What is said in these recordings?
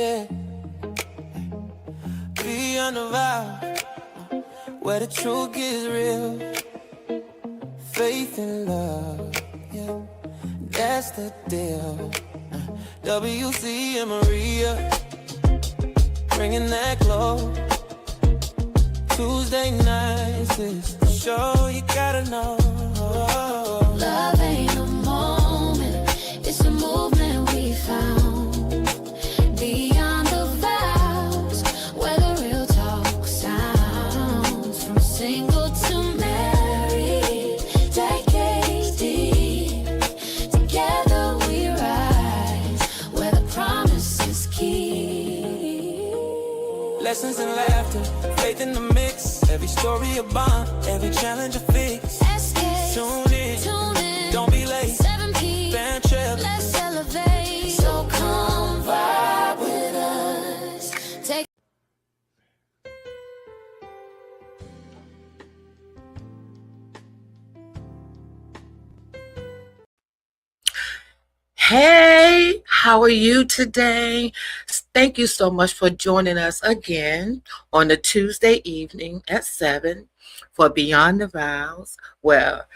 yeah. Beyond the vow, where the truth gets real. Faith and love, yeah, that's the deal. WC and Maria, bringing that glow. Tuesday nights is the show you gotta know. Love ain't a moment, it's a movement we found. Beyond the vows, where the real talk sounds. From single to married, decades deep. Together we rise, where the promise is key. Lessons in laughter, faith in the mix. Every story a bond, every challenge a fix. SKST, Tune in, don't be late. 7 p.m. Band trip, Let's elevate. So come vibe with us. Take Hey, how are you today? Thank you so much for joining us again on the Tuesday evening at 7 for Beyond the Vows, where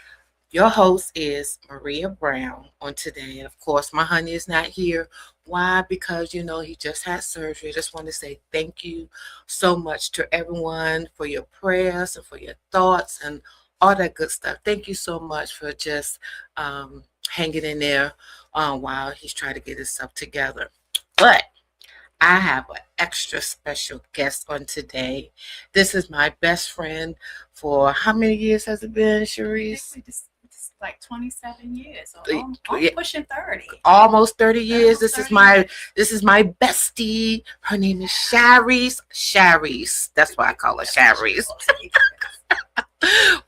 your host is Maria Brown on today. And of course, my honey is not here. Why? Because, he just had surgery. I just want to say thank you so much to everyone for your prayers and for your thoughts and all that good stuff. Thank you so much for just hanging in there while he's trying to get himself together. But I have an extra special guest on today. This is my best friend for how many years has it been, Sherise? It's like 27 years. So I'm Yeah. pushing 30. Almost 30 years. Almost This 30 is my bestie. Her name is Sherise. Sherise. That's why I call her Sherise.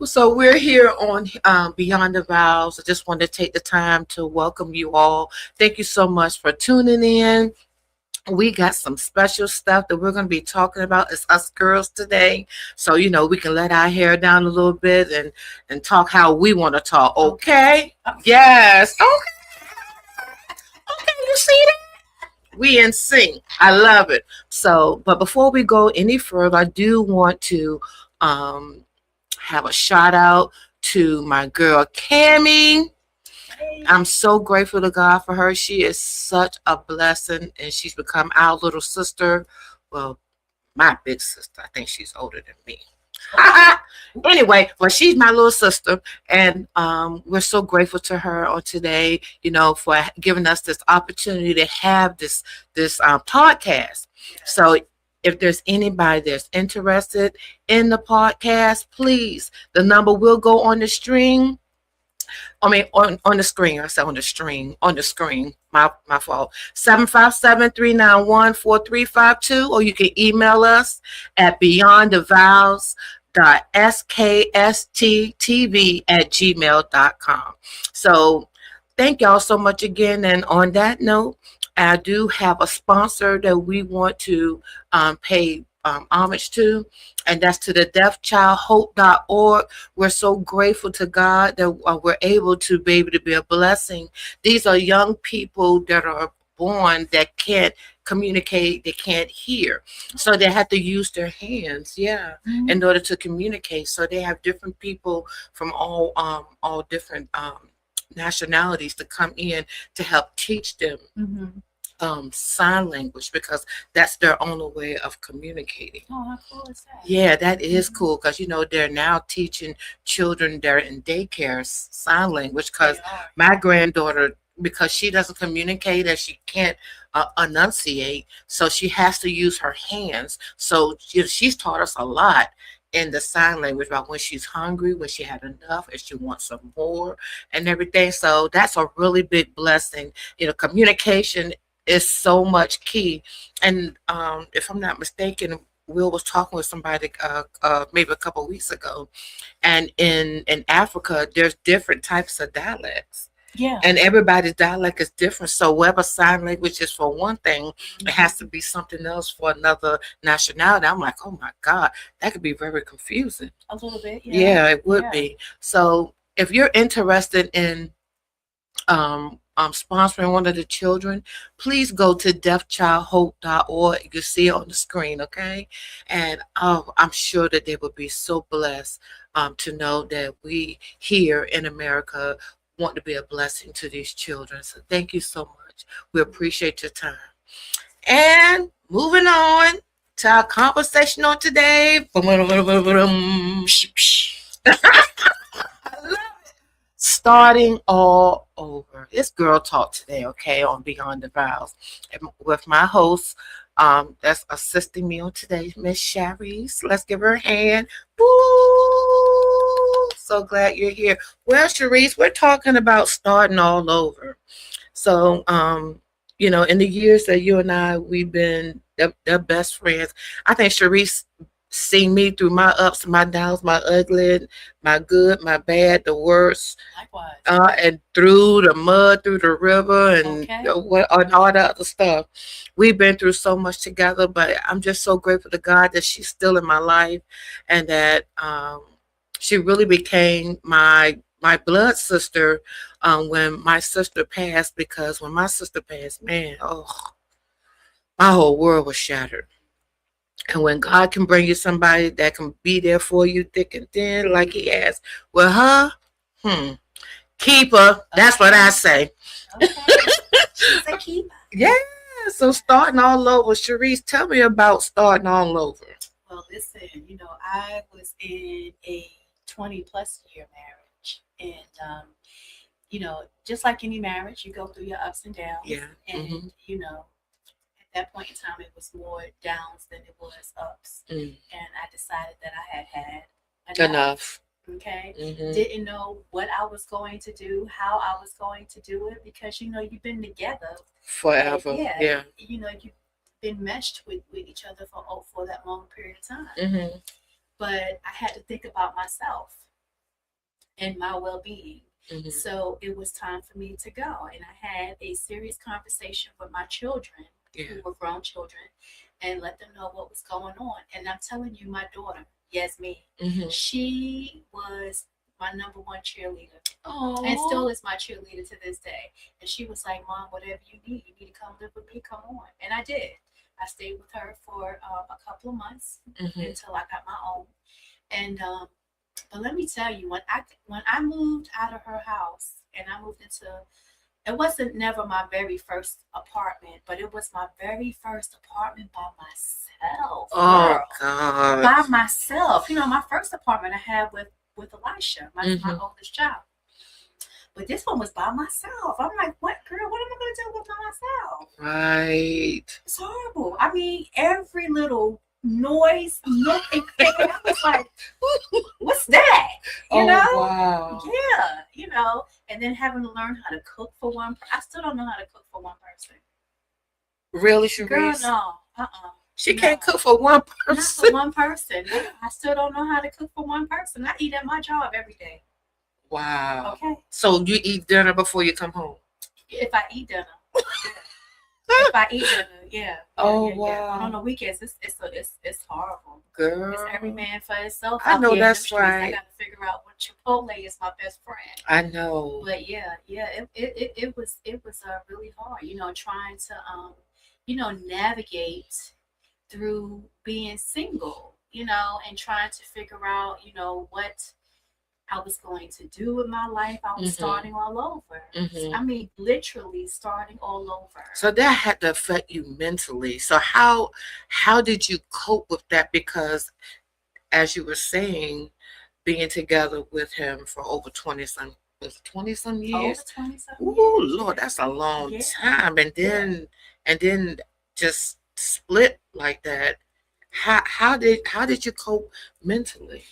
So we're here on Beyond the Vows. I just want to take the time to welcome you all. Thank you so much for tuning in. We got some special stuff that we're going to be talking about as us girls today. So, we can let our hair down a little bit and talk how we want to talk. Okay? Yes. Okay, you see that? We in sync. I love it. So, but before we go any further, I do want to have a shout out to my girl Cammie. I'm so grateful to God for her. She is such a blessing, and she's become our little sister. Well, my big sister. I think she's older than me. Anyway, well, she's my little sister, and we're so grateful to her on today, for giving us this opportunity to have this podcast. So if there's anybody that's interested in the podcast, please, the number will go on the screen. On the screen. I said on the screen. My fault. 757-391-4352, or you can email us at beyondthevows.sksttv@gmail.com. So thank y'all so much again. And on that note, I do have a sponsor that we want to pay homage to, and that's to the deafchildhope.org. We're so grateful to God that we're able to be a blessing. These are young people that are born that can't communicate, they can't hear, so they have to use their hands in order to communicate. So they have different people from all different nationalities to come in to help teach them sign language, because that's their only way of communicating. Oh, how cool is that? Yeah, that is cool, because they're now teaching children that are in daycare sign language, because my granddaughter, because she doesn't communicate and she can't enunciate, so she has to use her hands. So she's taught us a lot in the sign language about when she's hungry, when she had enough, and she wants some more and everything. So that's a really big blessing. Communication is so much key. And if I'm not mistaken, Will was talking with somebody maybe a couple of weeks ago, and in Africa there's different types of dialects. Yeah. And everybody's dialect is different. So whatever sign language is for one thing, it has to be something else for another nationality. I'm like, oh my God, that could be very confusing. A little bit, Yeah, it would be. So if you're interested in sponsoring one of the children, please go to deafchildhope.org. You can see it on the screen, okay? And I'm sure that they will be so blessed to know that we here in America want to be a blessing to these children. So thank you so much. We appreciate your time. And moving on to our conversation on today. Starting all over. It's girl talk today, okay, on Beyond the Vows. And with my host, that's assisting me on today, Miss Sherise. Let's give her a hand. Woo! So glad you're here. Well, Sherise, we're talking about starting all over. So, in the years that you and I, we've been the best friends. I think Sherise seen me through my ups, my downs, my ugly, my good, my bad, the worst. Likewise. And through the mud, through the river, and Okay. and all that other stuff. We've been through so much together, but I'm just so grateful to God that she's still in my life, and that she really became my blood sister when my sister passed. Because when my sister passed, man, my whole world was shattered. And when God can bring you somebody that can be there for you thick and thin, like He has with her, keep her. That's what I say. Okay. She's a keeper. Yeah. So starting all over, Sherise, tell me about starting all over. Well, listen, I was in a 20-plus year marriage. And, just like any marriage, you go through your ups and downs. Yeah. And, at that point in time, it was more downs than it was ups. And I decided that I had Enough. Okay. Mhm. Didn't know what I was going to do, how I was going to do it, because you've been together Forever. and, Yeah. you've been meshed with each other for that long period of time. Mm-hmm. But I had to think about myself and my well-being. Mm-hmm. So it was time for me to go, and I had a serious conversation with my children, who were grown children, and let them know what was going on. And I'm telling you, my daughter, Yasmin, she was my number one cheerleader. Oh. And still is my cheerleader to this day. And she was like, Mom, whatever you need to come live with me, come on. And I did. I stayed with her for a couple of months until I got my own. And but let me tell you, when I moved out of her house and I moved into, it wasn't never my very first apartment, but it was my very first apartment by myself. Oh, girl. God. By myself. My first apartment I had with Elisha, my oldest child. But this one was by myself. I'm like, what, girl? What am I going to do with myself? Right. It's horrible. I mean, every little noise, nook and cranny, I was like, what's that? Wow. Yeah, and then having to learn how to cook for one person. I still don't know how to cook for one person. Really, Sherise? Girl, no. She can't cook for one Not person. for one person. No, I still don't know how to cook for one person. I eat at my job every day. Wow. Okay. So you eat dinner before you come home? If I eat dinner. If I eat dinner, yeah. Oh, Yeah. wow. On the weekends, it's horrible. Girl. It's every man for himself. I out know there in that's them streets. right. I got to figure out what Chipotle is my best friend. I know. But yeah, it was really hard, trying to navigate through being single, and trying to figure out, what I was going to do with my life. I was starting all over. I mean, literally starting all over. So that had to affect you mentally. So how did you cope with that? Because as you were saying, being together with him for over 20-some years. Over 20-some Ooh, years. Lord, that's a long time. And then just split like that. How did you cope mentally?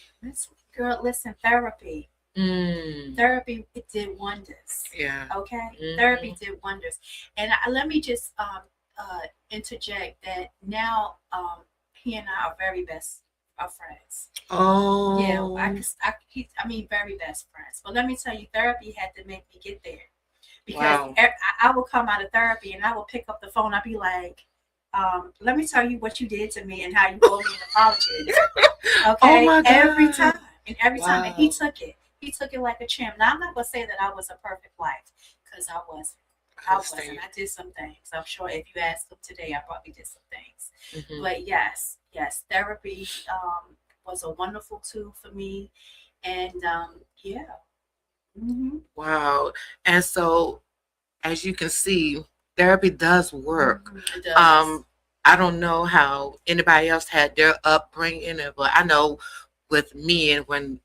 Girl, listen, therapy. Therapy, it did wonders. Yeah. Okay. Therapy did wonders. And let me just interject that now he and I are very best of friends. Oh. Yeah, I mean, very best friends. But let me tell you, therapy had to make me get there. Because Wow. I will come out of therapy and I will pick up the phone. I'll be like, let me tell you what you did to me and how you owe me an apology. Okay. Oh my God. Every time. And every time. Wow. And he took it like a champ. Now, I'm not going to say that I was a perfect wife, because I wasn't. I wasn't. I did some things. I'm sure if you asked them today, I probably did some things. But yes, therapy was a wonderful tool for me, and yeah. Wow. And so, as you can see, therapy does work. It does. I don't know how anybody else had their upbringing, but I know with me and when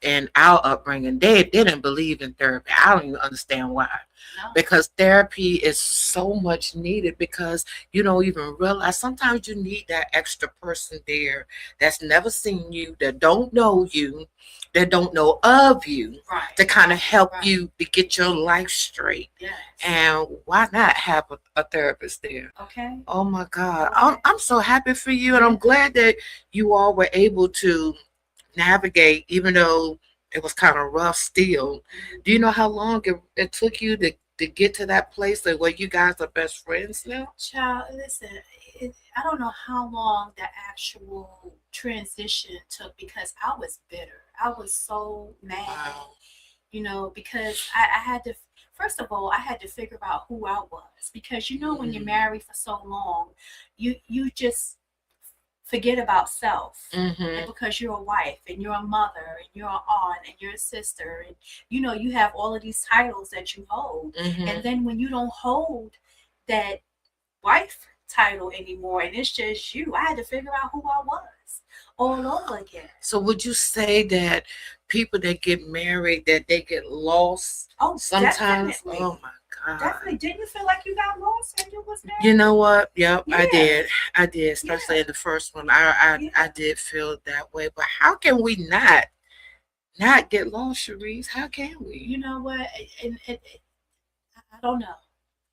in our upbringing, they didn't believe in therapy. I don't even understand why. No. Because therapy is so much needed because you don't even realize sometimes you need that extra person there that's never seen you, that don't know you, that don't know of you, Right. to kind of help Right. you to get your life straight. Yes. And why not have a therapist there? Okay. Oh my God. Okay. I'm so happy for you. And I'm glad that you all were able to navigate, even though it was kind of rough still. Do you know how long it took you to get to that place where you guys are best friends now? Child, listen, I don't know how long the actual transition took because I was bitter. I was so mad, Wow. because I had to, first of all, I had to figure out who I was because, when you're married for so long, you just forget about self. And because you're a wife and you're a mother and you're an aunt and you're a sister and you have all of these titles that you hold, and then when you don't hold that wife title anymore and it's just you, I had to figure out who I was all over again. So would you say that people that get married, that they get lost sometimes? Definitely. Oh my God. Definitely. Didn't you feel like you got lost when you was married? You know what? Yep, Yeah. I did, especially in the first one. I did feel that way. But how can we not get lost, Sherise? How can we? You know what? I don't know.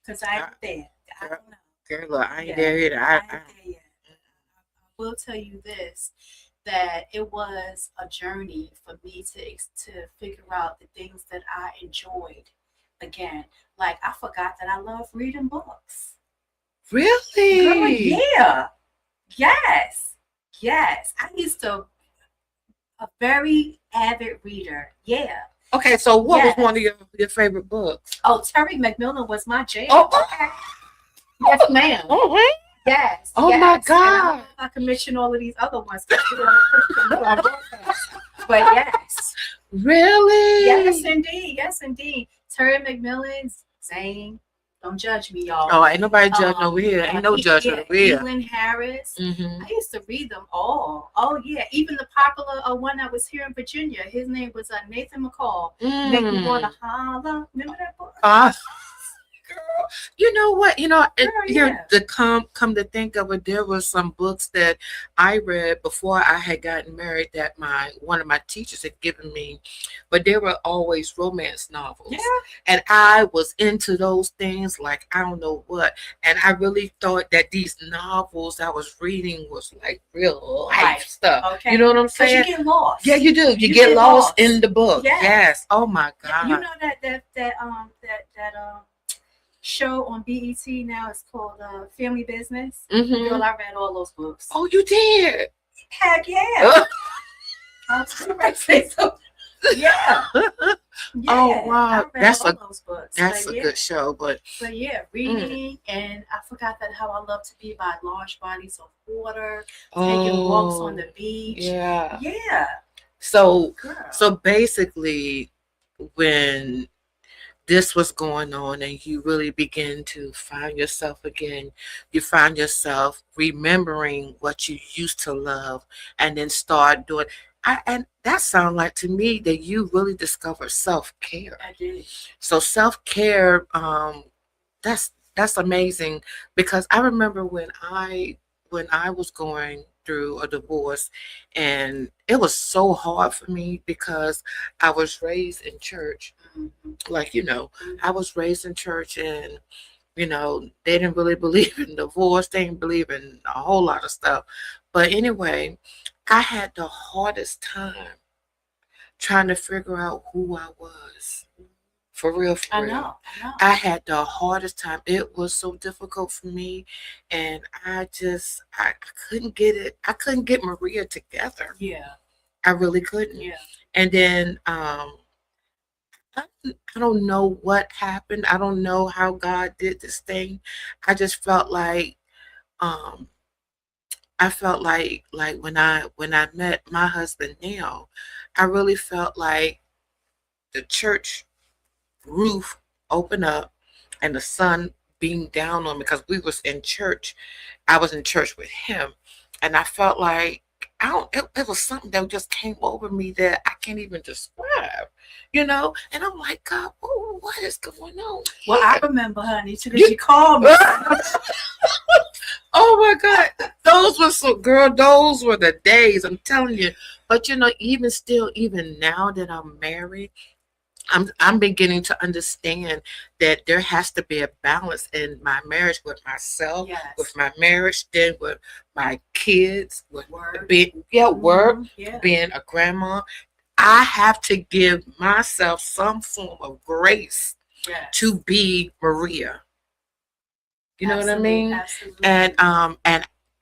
Because I ain't there. I don't know. Girl, look, I ain't there either. I ain't there yet. I will tell you this, that it was a journey for me to figure out the things that I enjoyed again. Like, I forgot that I love reading books. Really? Girl, yeah. Yes. I used to, a very avid reader. Yeah. Okay, so what was one of your favorite books? Oh, Terry McMillan was my jam. Oh, okay. Yes, ma'am. Oh, Yes. Oh my God. And I commission all of these other ones. But yes. Really? Yes, indeed. Terry McMillan's Zane. Don't judge me, y'all. Oh, ain't nobody judging over here. Ain't no judgment over here. Evelyn Harris. I used to read them all. Oh, yeah. Even the popular one that was here in Virginia. His name was Nathan McCall. Make me want to holler. Remember that book? Girl, you know what? To come to think of it, there were some books that I read before I had gotten married that one of my teachers had given me, but they were always romance novels. Yeah. And I was into those things like I don't know what. And I really thought that these novels I was reading was like real life stuff. Okay. You know what I'm saying? Because you get lost. Yeah, you do. You get lost in the book. Yes. Oh my God. You know that show on BET now is called Family Business. Girl, I read all those books. Oh, you did? Heck yeah. Yeah. Oh wow, that's those books. That's a good show, but yeah, reading, and I forgot that how I love to be by large bodies of water, taking walks on the beach. Yeah. So basically, when this was going on and you really begin to find yourself again, you find yourself remembering what you used to love and then start doing. And that sounds like to me that you really discovered self-care. I did. So self-care, that's amazing, because I remember when I was going through a divorce, and it was so hard for me because I was raised in church. Like, I was raised in church, and they didn't really believe in divorce. They didn't believe in a whole lot of stuff. But anyway, I had the hardest time trying to figure out who I was. For real. I know. I had the hardest time. It was so difficult for me, and I couldn't get it. I couldn't get Maria together. Yeah. I really couldn't. Yeah. And then I don't know what happened. I don't know how God did this thing. I just felt like um like when I met my husband now, I really felt like the church roof opened up and the sun beamed down on me because we was in church. I was in church with him, and I felt like I don't. It was something that just came over me that I can't even describe, And I'm like, God, what is going on? Well, I remember, honey, too, because you called me. Oh my God, those were those were the days. I'm telling you. But even now that I'm married, I'm beginning to understand that there has to be a balance in my marriage with myself, Yes. with my marriage, then with my kids, with Work. work, Yeah. being a grandma. I have to give myself some form of grace Yes. to be Maria. You know what I Absolutely, mean? absolutely.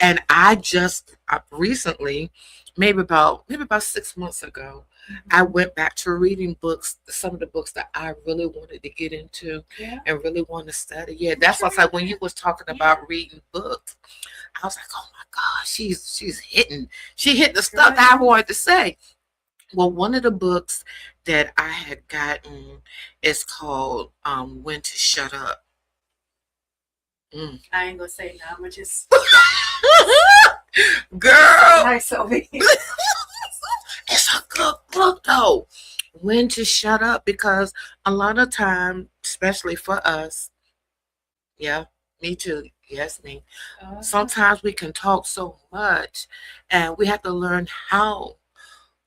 And I just recently, maybe about 6 months ago, I went back to reading books, some of the books that I really wanted to get into Yeah. and really want to study. Yeah, that's why like when you was talking about reading books, I was like, oh my God, she hit the stuff that I wanted to say. Well, one of the books that I had gotten is called When to Shut Up. I ain't gonna say now. I'm gonna just Girl, nice over here. it's a good book though. When to shut up, because a lot of time, especially for us, yeah, me too. Yes, me. Sometimes we can talk so much, and we have to learn how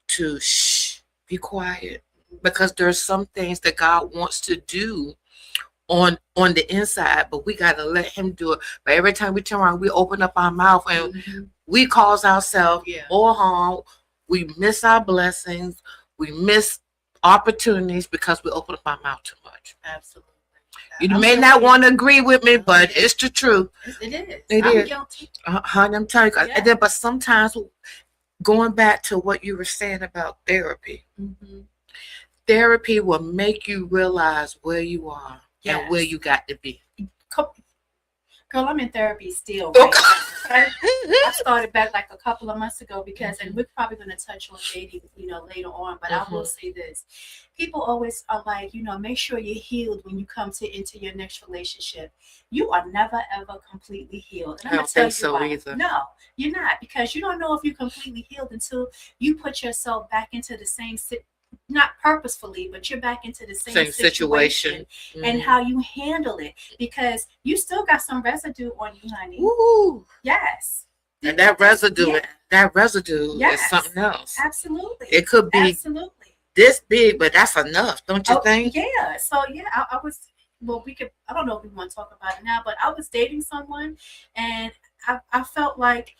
to be quiet, because there's some things that God wants to do on the inside, but we got to let him do it. But every time we turn around, we open up our mouth and we cause ourselves more harm. We miss our blessings. We miss opportunities because we open up our mouth too much. Absolutely. You may not want to agree with me, but it's the truth. It is. I'm guilty. Honey, I'm telling you. Yeah. But sometimes, going back to what you were saying about therapy, therapy will make you realize where you are and where you got to be. Girl, I'm in therapy still. Right now. I started back like a couple of months ago because, and we're probably going to touch on dating, later on. But I will say this: people always are like, make sure you're healed when you come into your next relationship. You are never ever completely healed. And I'm going to tell you so why. either. No, you're not, because you don't know if you're completely healed until you put yourself back into the same not purposefully, but you're back into the same situation and how you handle it, because you still got some residue on you, honey. Ooh. Yes. And that residue is something else. Absolutely. It could be this big, but that's enough, don't you think? Yeah. So I was, I don't know if we want to talk about it now, but I was dating someone and I felt like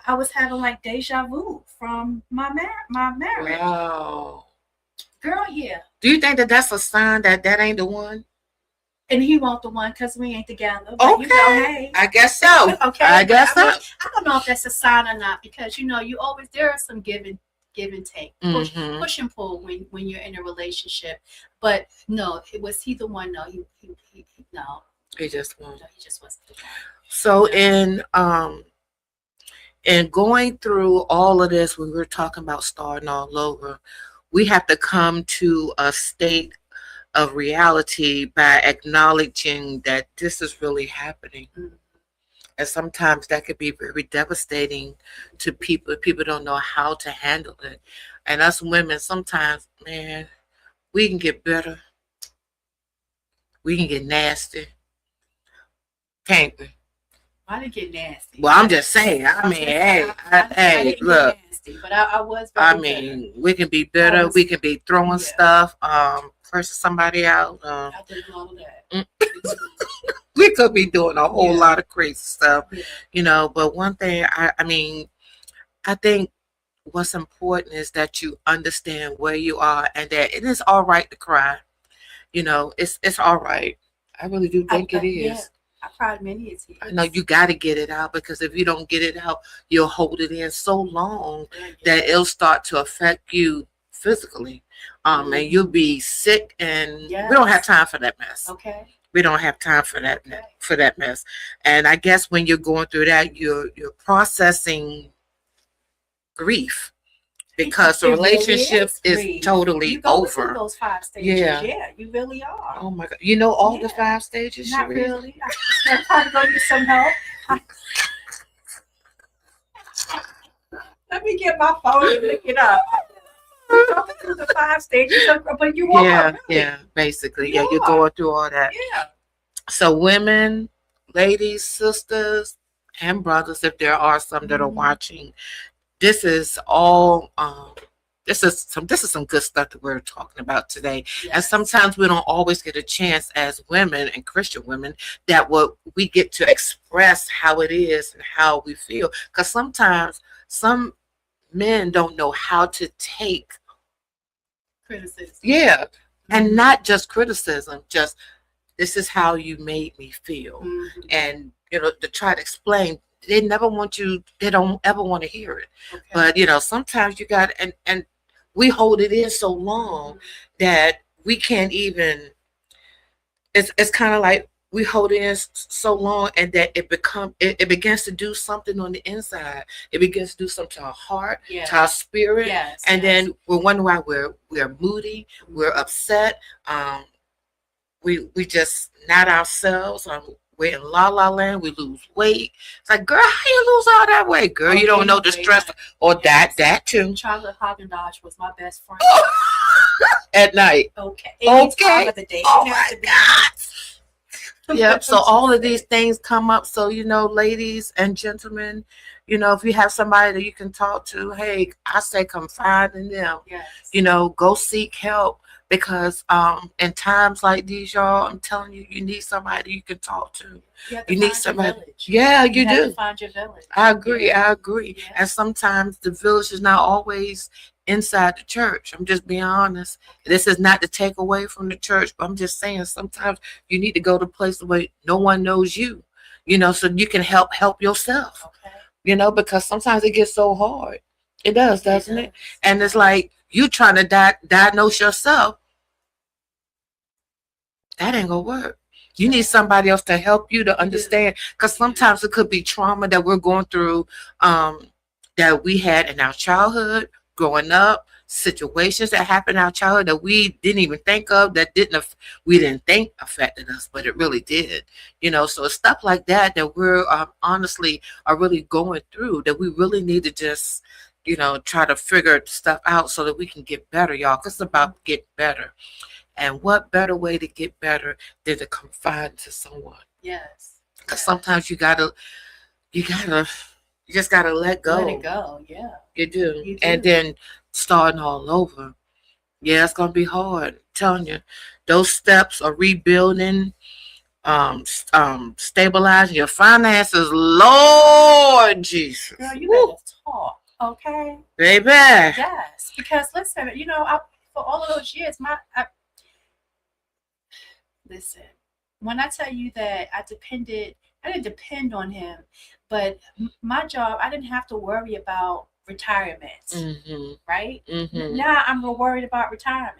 I was having like deja vu from my marriage. Wow. Girl, yeah. Do you think that that's a sign that ain't the one? And he won't the one because we ain't together. But hey. I guess so. Okay. I guess so. I don't know if that's a sign or not, because you always, there are some give and take, push and pull when you're in a relationship. But no, was he the one? No, he no. He just wasn't. No, he just wasn't the one. So in going through all of this, when we're talking about starting all over, we have to come to a state of reality by acknowledging that this is really happening. And sometimes that could be very devastating to people. People don't know how to handle it. And us women, sometimes, man, we can get bitter. We can get nasty. Can't we? I didn't get nasty. Well, I'm just saying. I mean, hey, look. Nasty, but I was. Bitter. We can be bitter. We can be throwing stuff, cursing somebody out. I did all of that. We could be doing a whole lot of crazy stuff, But one thing, I think what's important is that you understand where you are and that it is all right to cry. It's all right. I really do think it is. Yeah. I cried many a tears. I know you got to get it out, because if you don't get it out, you'll hold it in so long that it'll start to affect you physically, and you'll be sick, and we don't have Yes. time for that mess. Okay. We don't have time for Okay. that mess. And I guess when you're going through that, you're processing grief because the It really relationship is grief. totally You go through over. those 5 stages. Yeah. Yeah, you really are. Oh my God. You know all the Yeah. 5 stages, Not Sherise? really. I'm trying to go get some help. Let me get my phone and look it up. Go through the 5 stages, but you are. Yeah, Really. yeah, basically. Yeah, You you're are. going through all that. Yeah. So women, ladies, sisters, and brothers, if there are some that are Mhm. watching, this is all this is some good stuff that we're talking about today. And Yes. sometimes we don't always get a chance as women and Christian women that what we get to express how it is and how we feel. Because sometimes some men don't know how to take Criticism. and not just criticism, just this is how you made me feel. Mhm. And to try to explain, they don't ever want to hear it. Okay. But sometimes you got and we hold it in so long that we can't even. It's kind of like we hold it in so long, and that it begins to do something on the inside. It begins to do something to our heart, Yes. to our spirit, Yes. and yes. then we're wondering why we're moody, we're upset. We just not ourselves. We're in la la land. We lose weight. It's like, girl, how you lose all that weight, girl? You don't know the stress or Yes. that too. Chocolate Haagen-Dazs was my best friend. At night. Okay. Any time of the day. Oh It has my to be- God. Yep. So all of these things come up. So ladies and gentlemen, if you have somebody that you can talk to, hey, I say confide in them. Yes. Go seek help. Because in times like these, y'all, I'm telling you, you need somebody you can talk to. You need find somebody. your village. Yeah, you have do. to find your village. I agree. Yeah. I agree. Yeah. And sometimes the village is not always inside the church. I'm just being honest. This is not to take away from the church, but I'm just saying sometimes you need to go to a place where no one knows you, so you can help yourself, Okay. because sometimes it gets so hard. It does, doesn't it? does. And it's like you trying to diagnose yourself. That ain't gonna work. You need somebody else to help you to understand, because sometimes it could be trauma that we're going through, that we had in our childhood, growing up, situations that happened in our childhood that we didn't even think of, we didn't think affected us, but it really did. So it's stuff like that we're honestly are really going through, that we really need to just try to figure stuff out so that we can get better, y'all. Because it's about get better. And what better way to get better than to confide to someone? Yes. Because sometimes you just gotta let go. Let it go. Yeah. You do. You do. And then starting all over. Yeah, it's gonna be hard. I'm telling you, those steps of rebuilding, stabilizing your finances. Lord Jesus, Girl, you better talk, okay? baby. Yes, because listen, for all of those years, listen, when I tell you that I didn't depend on him, but my job, I didn't have to worry about retirement, right? Mm-hmm. Now I'm worried about retirement.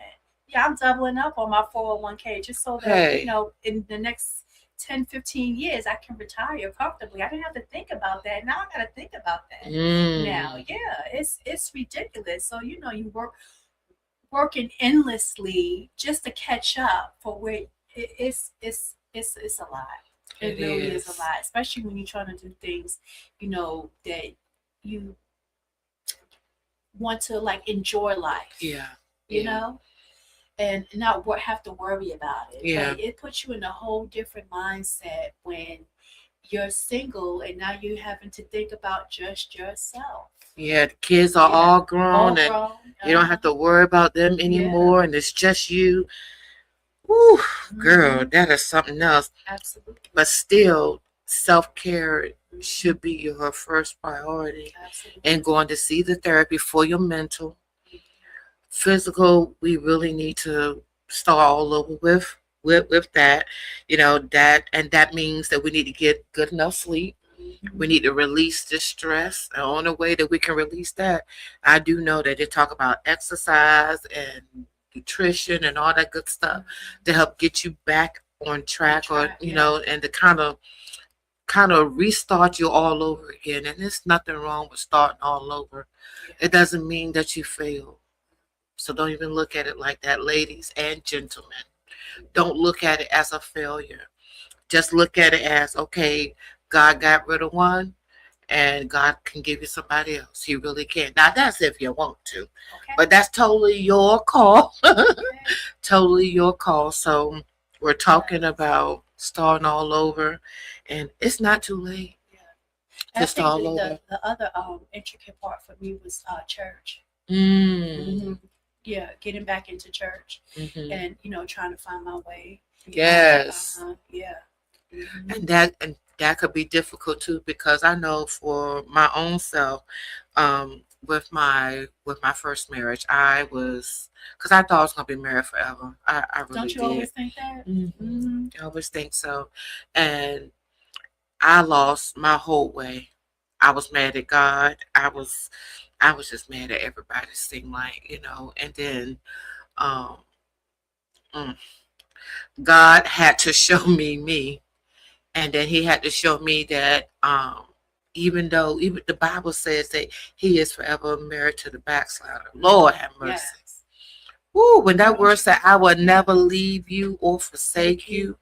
Yeah, I'm doubling up on my 401k just so that, Hey. in the next 10, 15 years, I can retire comfortably. I didn't have to think about that. Now I got to think about that. Now, yeah, it's ridiculous. So, you working endlessly just to catch up for where it's a lot. It really is a lot, especially when you're trying to do things, that you want to enjoy life. Yeah. And not have to worry about it. Yeah. But it puts you in a whole different mindset when you're single and now you're having to think about just yourself. Yeah, the kids are all grown, and you don't have to worry about them anymore, and it's just you. Woo, girl, that is something else. Absolutely. But still, self-care should be your first priority. Absolutely. And going to see the therapy for your mental. Physical, we really need to start all over with that. That means that we need to get good enough sleep. We need to release this stress. And on the way that we can release that, I do know that they talk about exercise and nutrition and all that good stuff to help get you back on track, or you know, and to kind of restart you all over again. And there's nothing wrong with starting all over. It doesn't mean that you failed. So don't even look at it like that, ladies and gentlemen. Don't look at it as a failure. Just look at it as, okay, God got rid of one, and God can give you somebody else. He really can. Now, that's if you want to. Okay. But that's totally your call. Totally your call. So we're talking about starting all over, and it's not too late. Yeah. Just all over. The other intricate part for me was church. Yeah, getting back into church, and trying to find my way. Yes. Yeah. And that could be difficult too, because I know for my own self, with my first marriage, because I thought I was gonna be married forever. I really Don't you did. Always think that? I always think so, and I lost my whole way. I was mad at God. I was just mad at everybody. It seemed like, and then God had to show me, and then He had to show me that even the Bible says that He is forever married to the backslider. Lord have mercy. Yes. Woo, when that word said, I will never leave you or forsake you.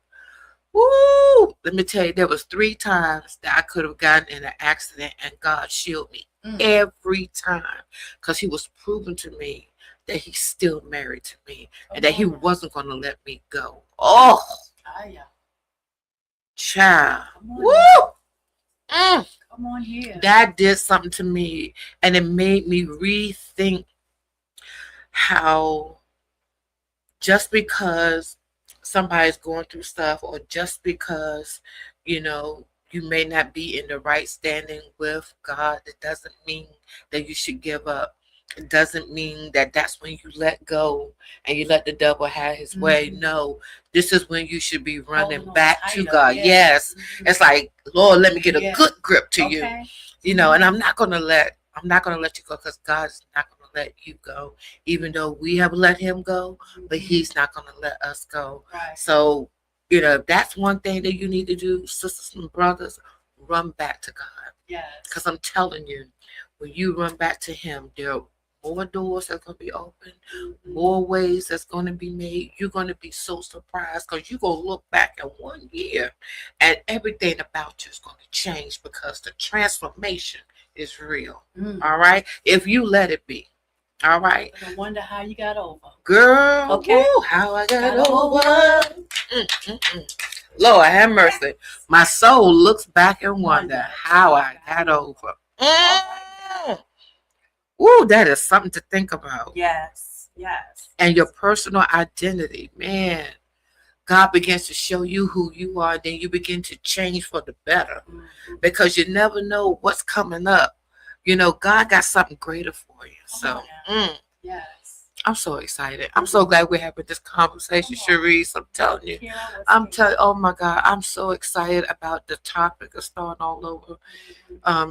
Woo! Let me tell you, there was 3 times that I could have gotten in an accident, and God shielded me every time, because He was proving to me that He's still married to me, and that He wasn't going to let me go. Oh, child! Woo! Come on here. That did something to me, and it made me rethink how just because somebody's going through stuff, or just because you may not be in the right standing with God, it doesn't mean that you should give up. It doesn't mean that that's when you let go and you let the devil have his way. No, this is when you should be running back to God. Yes. It's like, Lord, let me get a good grip to you. And I'm not gonna let you go, because God's not gonna let you go, even though we have let Him go, but He's not gonna let us go. Right. So that's one thing that you need to do, sisters and brothers. Run back to God. Yes. Because I'm telling you, when you run back to Him, there are more doors that's going to be open, more ways that's going to be made. You're going to be so surprised, because you're going to look back at 1 year and everything about you is going to change, because the transformation is real. All right? If you let it be. All right? I wonder how you got over. Girl, okay. Woo, how I got over. Lord have mercy. My soul looks back and wonder how I got over. Ooh, that is something to think about. Yes. And your personal identity, man. God begins to show you who you are, then you begin to change for the better, because you never know what's coming up. God got something greater for you. So, yes. I'm so excited. I'm so glad we're having this conversation, Sherise. I'm telling you. Oh my God, I'm so excited about the topic of starting all over.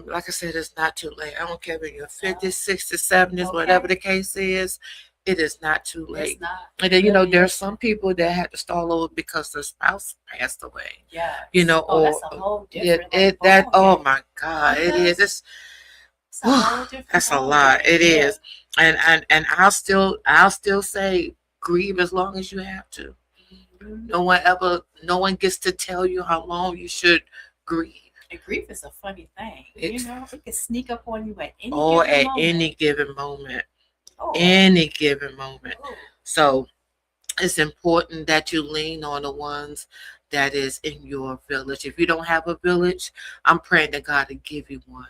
Like I said, it's not too late. I don't care if you're 50, 60, 70s, whatever the case is. It is not too late. It's not. And then, there's some people that had to start over because their spouse passed away. Yeah. Or that's a whole different oh my God, it is. That's a lot. It is. And I'll still say, grieve as long as you have to. No one gets to tell you how long you should grieve. And grief is a funny thing. It can sneak up on you at any given moment. Any given moment. So it's important that you lean on the ones that is in your village. If you don't have a village, I'm praying that God will give you one.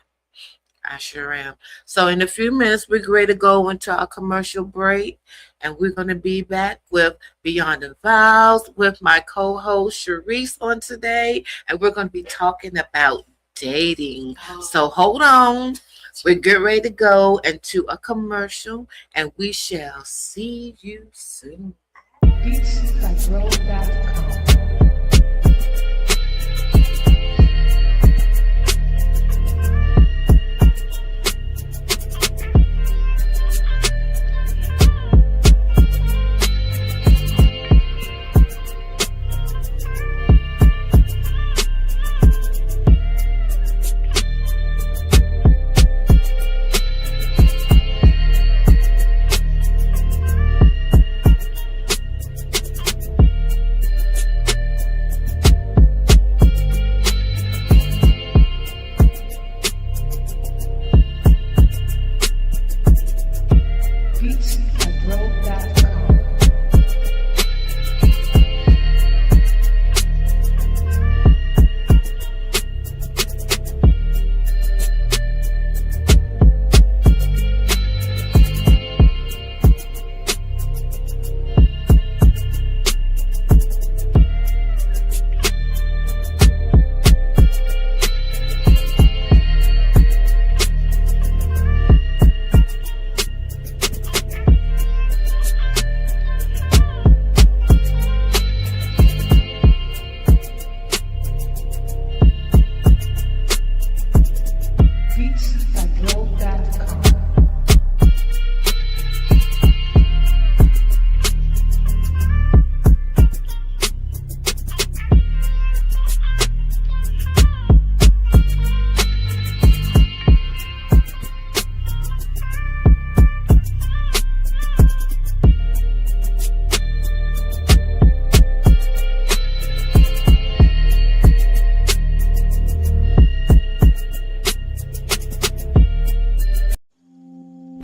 I sure am. So in a few minutes, we're ready to go into our commercial break, and we're going to be back with Beyond the Vows with my co-host Sherise on today, and we're going to be talking about dating. So hold on. We're getting ready to go into a commercial, and we shall see you soon.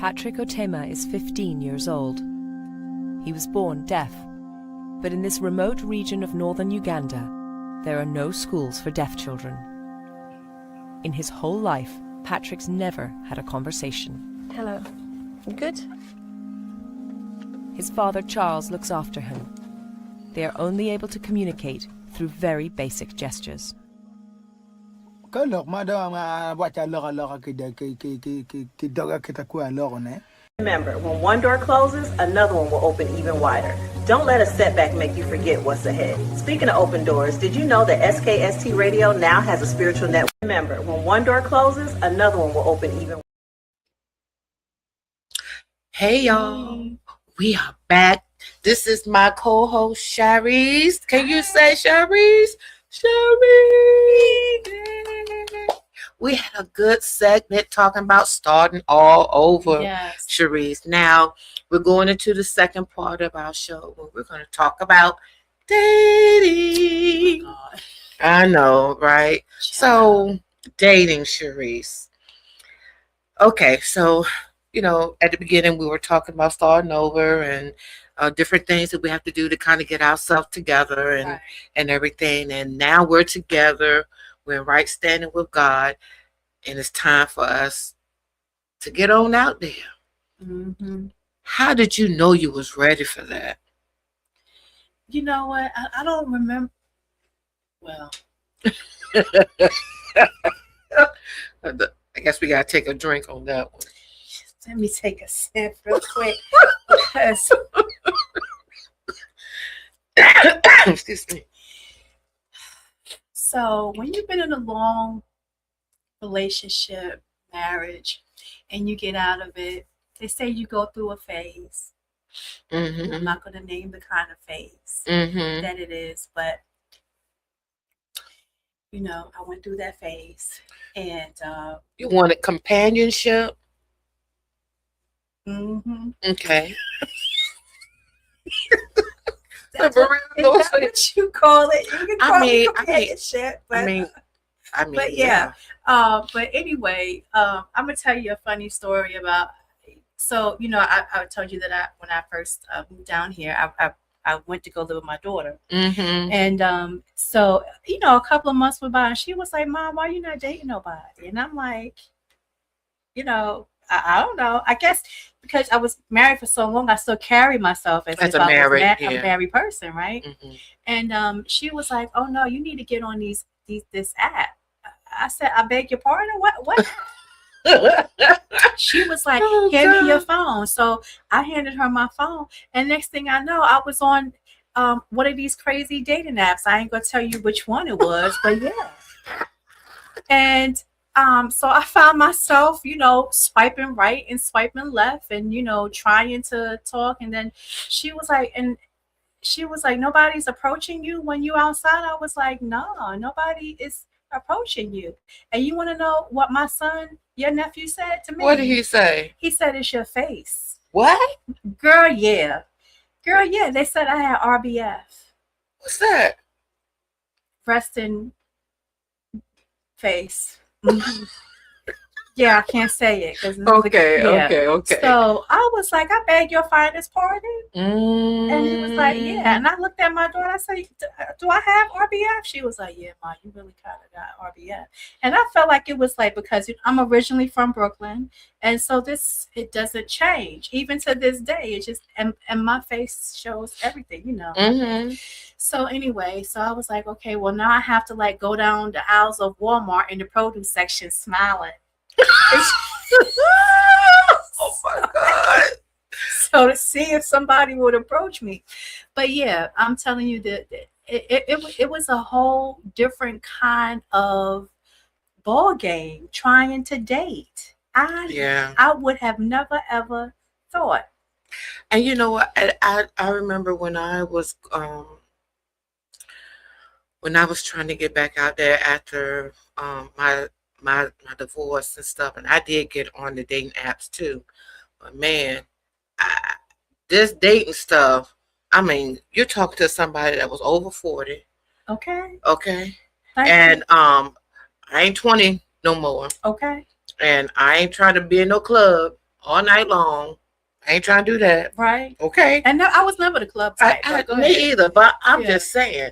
Patrick Otema is 15 years old. He was born deaf, but in this remote region of northern Uganda, there are no schools for deaf children. In his whole life, Patrick's never had a conversation. Hello. Good? His father, Charles, looks after him. They are only able to communicate through very basic gestures. Remember, when one door closes, another one will open even wider. Don't let a setback make you forget what's ahead. Speaking of open doors, did you know that SKST Radio now has a spiritual network? Remember, when one door closes, another one will open even wider. Hey y'all, we are back. This is my co-host Sherise. Can you say Sherise? Sherise. We had a good segment talking about starting all over. Yes. Sherise. Now we're going into the second part of our show where we're going to talk about dating. Oh, God. I know, right? So dating, Sherise. Okay, so at the beginning we were talking about starting over and different things that we have to do to kind of get ourselves together and everything. And now we're together. We're in right standing with God. And it's time for us to get on out there. Mm-hmm. How did you know you was ready for that? You know what? I don't remember. Well, I guess we got to take a drink on that one. let me take a sip real quick. Because excuse me. so when you've been in a long relationship, marriage, and you get out of it, they say you go through a phase. Mm-hmm. I'm not going to name the kind of phase that it is, but I went through that phase, and You wanted companionship? Okay. That's what you call it. You can call it companionship, but yeah. But anyway, I'm gonna tell you a funny story about. So I told you that when I first moved down here, I went to go live with my daughter, and so a couple of months went by, and she was like, "Mom, why are you not dating nobody?" And I'm like, I don't know. I guess because I was married for so long, I still carry myself as if I was a married person, right? And she was like, "Oh no, you need to get on this app." I said, "I beg your pardon. What?" She was like, "Hand me your phone." So I handed her my phone, and next thing I know, I was on one of these crazy dating apps. I ain't gonna tell you which one it was, but yeah. And so I found myself, swiping right and swiping left, and trying to talk. And then she was like, "Nobody's approaching you when you outside?" I was like, "No, nobody is approaching you." And you want to know what your nephew said to me? What did he say? He said, "It's your face." What? Girl, yeah. They said I had RBF. What's that? Resting face. Yeah, I can't say it. Okay. So I was like, "I beg your finest pardon." And he was like, "Yeah." And I looked at my daughter. I said, "Do I have RBF?" She was like, "Yeah, Ma, you really kind of got RBF." And I felt like it was like, because I'm originally from Brooklyn, and so it doesn't change even to this day. It just and my face shows everything, So anyway, I was like, okay, well now I have to like go down the aisles of Walmart in the produce section smiling. Oh my God. So to see if somebody would approach me. But yeah, I'm telling you that it was a whole different kind of ball game trying to date. I would have never ever thought. And you know what? I remember when I was trying to get back out there after my divorce and stuff, and I did get on the dating apps too. But man, this dating stuff, I mean, you're talking to somebody that was over 40. Okay. And I ain't 20 no more. Okay. And I ain't trying to be in no club all night long. I ain't trying to do that. Right. Okay. And no, I was never the club type. but go Me ahead. either, but I'm Yeah. just saying,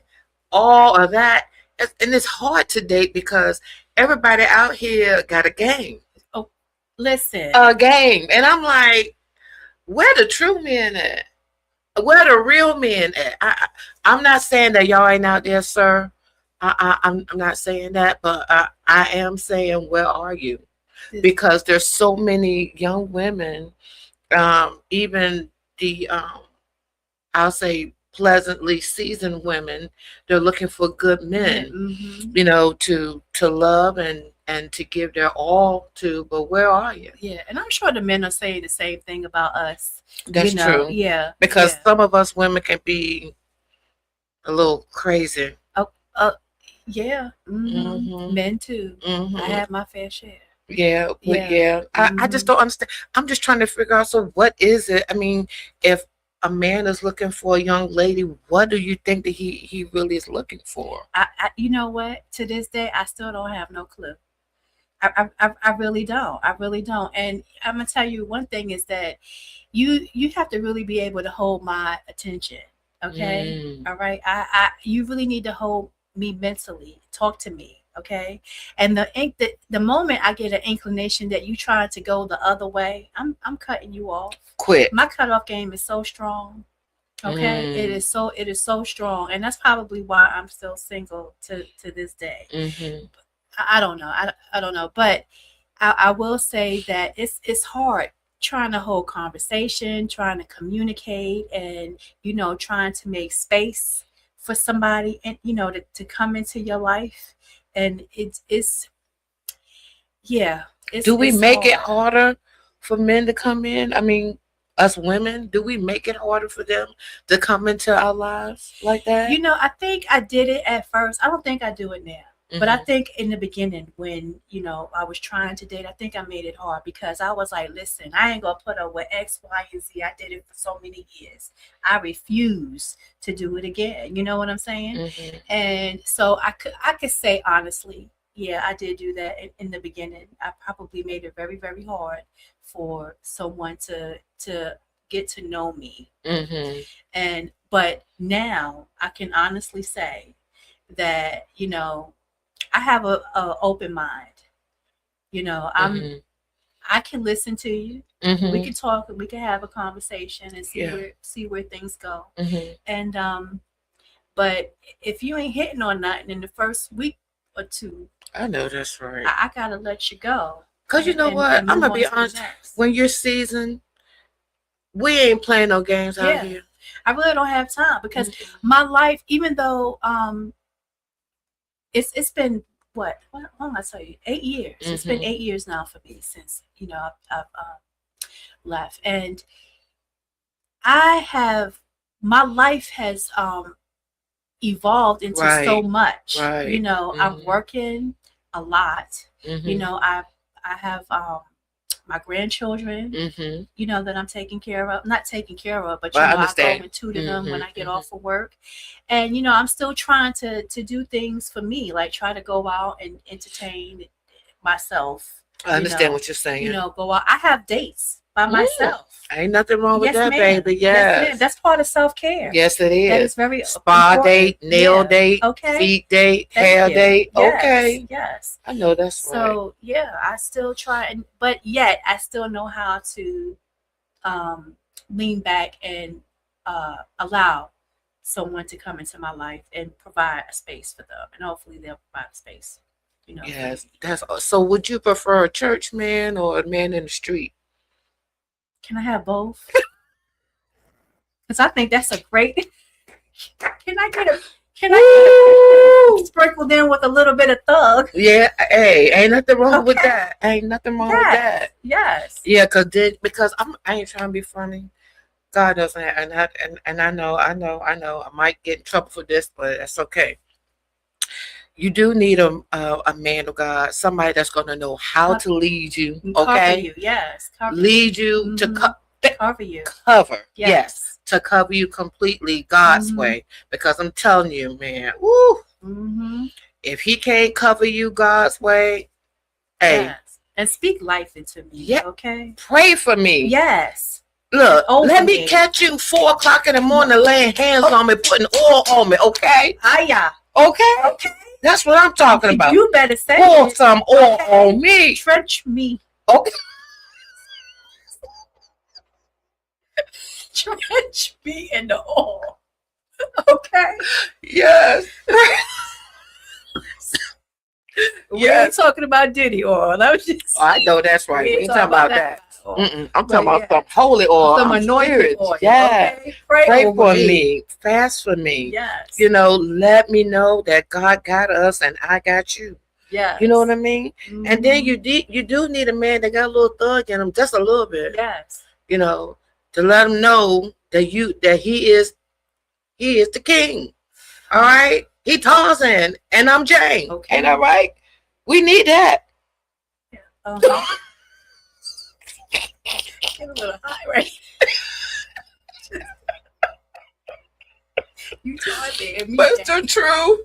all of that, and it's hard to date because everybody out here got a game. Listen. A game. And I'm like, where the true men at? Where the real men at? I'm not saying that y'all ain't out there, sir. I'm not saying that, but I am saying, where are you? Because there's so many young women, even the I'll say pleasantly seasoned women, they're looking for good men, you know, to love and to give their all to. But where are you? Yeah, and I'm sure the men are saying the same thing about us. That's true. Yeah, because some of us women can be a little crazy. Yeah. Men too. I have my fair share. Yeah. I just don't understand. I'm just trying to figure out, so what is it? I mean, if a man is looking for a young lady, what do you think that he really is looking for? I you know what? To this day, I still don't have no clue. I really don't. I really don't. And I'm gonna tell you one thing is that you have to really be able to hold my attention. Okay. All right. You really need to hold me mentally. Talk to me. Okay. And the moment I get an inclination that you trying to go the other way, I'm cutting you off. Quit. My cutoff game is so strong. Okay. It is so strong. And that's probably why I'm still single to this day. I don't know. I don't know. But I will say that it's hard trying to hold conversation, trying to communicate, and trying to make space for somebody, and to come into your life. And it's do we make hard. it harder for men to come in? I mean, us women, do we make it harder for them to come into our lives like that? I think I did it at first. I don't think I do it now. But I think in the beginning when, I was trying to date, I think I made it hard because I was like, listen, I ain't going to put up with X, Y, and Z. I did it for so many years. I refuse to do it again. You know what I'm saying? And so I could say honestly, yeah, I did do that in the beginning. I probably made it very, very hard for someone to get to know me. But now I can honestly say that, I have a open mind. I can listen to you. We can talk and we can have a conversation and see where things go. And but if you ain't hitting on nothing in the first week or two, I know that's right. I gotta let you go. Cause you know what? I'm gonna be honest. When you're seasoned, we ain't playing no games out here. I really don't have time because my life, even though it's been what am I tell you? 8 years. It's been 8 years now for me since I've left, and my life has evolved into so much. I'm working a lot. I have my grandchildren, that I'm taking care of. Not taking care of, but I go and tutor them when I get off of work. And I'm still trying to do things for me, like try to go out and entertain myself. I understand what you're saying. Go out. I have dates by myself. Ain't nothing wrong with that, baby. Yes. That's part of self-care. Yes, it is. That is very spa important. date, nail date, feet date, hair date. Yes. Okay. Yes. I know that's right. So I still try, but yet I still know how to lean back and allow someone to come into my life and provide a space for them, and hopefully they'll provide a space. Yes, that's so. Would you prefer a church man or a man in the street? Can I have both? Because I think that's a great. Can I get sprinkled in with a little bit of thug? Yeah, hey, ain't nothing wrong with that. Ain't nothing wrong with that. Yes. Yeah, because I ain't trying to be funny. God knows, and I know. I might get in trouble for this, but that's okay. You do need a man of God, somebody that's going to know how to lead you. Okay, cover you, yes, lead you to cover you, yes, to cover you completely God's way. Because I'm telling you, man, woo, if He can't cover you God's way, hey, And speak life into me. Yeah. Okay. Pray for me. Yes. Look, Over let me me. catch you 4 o'clock in the morning laying hands on me, putting oil on me, okay? Hiya. Okay? Okay. That's what I'm talking about. You better say Pour it. some oil Okay. on me. Trench me. Okay. Trench me in the oil. Okay. Yes. We ain't talking about Diddy oil. That was just. Oh, I know that's right. We ain't talking about that. oil. I'm talking about some holy oil. Some I'm anointed serious. oil. Yeah. Okay? Pray over for me. Fast for me. Yes. You know, let me know that God got us and I got you. Yes. You know what I mean? Mm-hmm. And then you do need a man that got a little thug in him, just a little bit. Yes. You know, to let him know that he is the king. All right? He Tarzan and I'm Jane. Okay. Ain't that right? We need that. Uh-huh. Get a little high, right? You tried it. But it's the truth.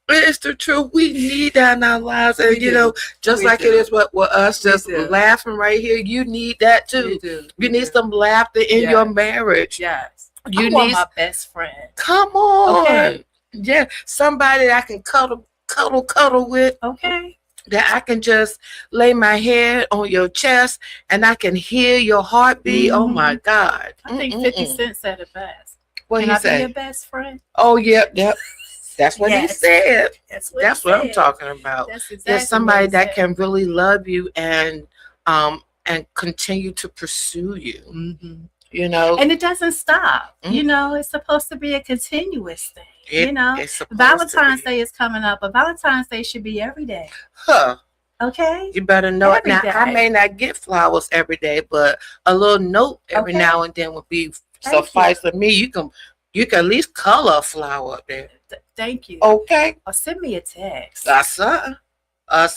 It's the truth. We need that in our lives. And, you know, just like it is with us just laughing right here, you need that too. You need some laughter in your marriage. Yes. You want need my best friend. Come on. Okay. Yeah. Somebody that I can cuddle with. Okay. That I can just lay my head on your chest and I can hear your heartbeat. Mm-hmm. Oh my God. I think 50 Cent said it best. What Can he I say? be your best friend? Oh, yep. That's what he said. That's what I'm talking about. That's exactly There's somebody that said. can really love you and continue to pursue you. Mm-hmm. You know, and it doesn't stop. You know, it's supposed to be a continuous thing. You know, Valentine's Day is coming up, but Valentine's Day should be every day. Huh. Okay. You better know every it. Now, day. I may not get flowers every day, but a little note every now and then would be suffice for me. You can at least color a flower up there. Thank you. Okay. Or send me a text. That's a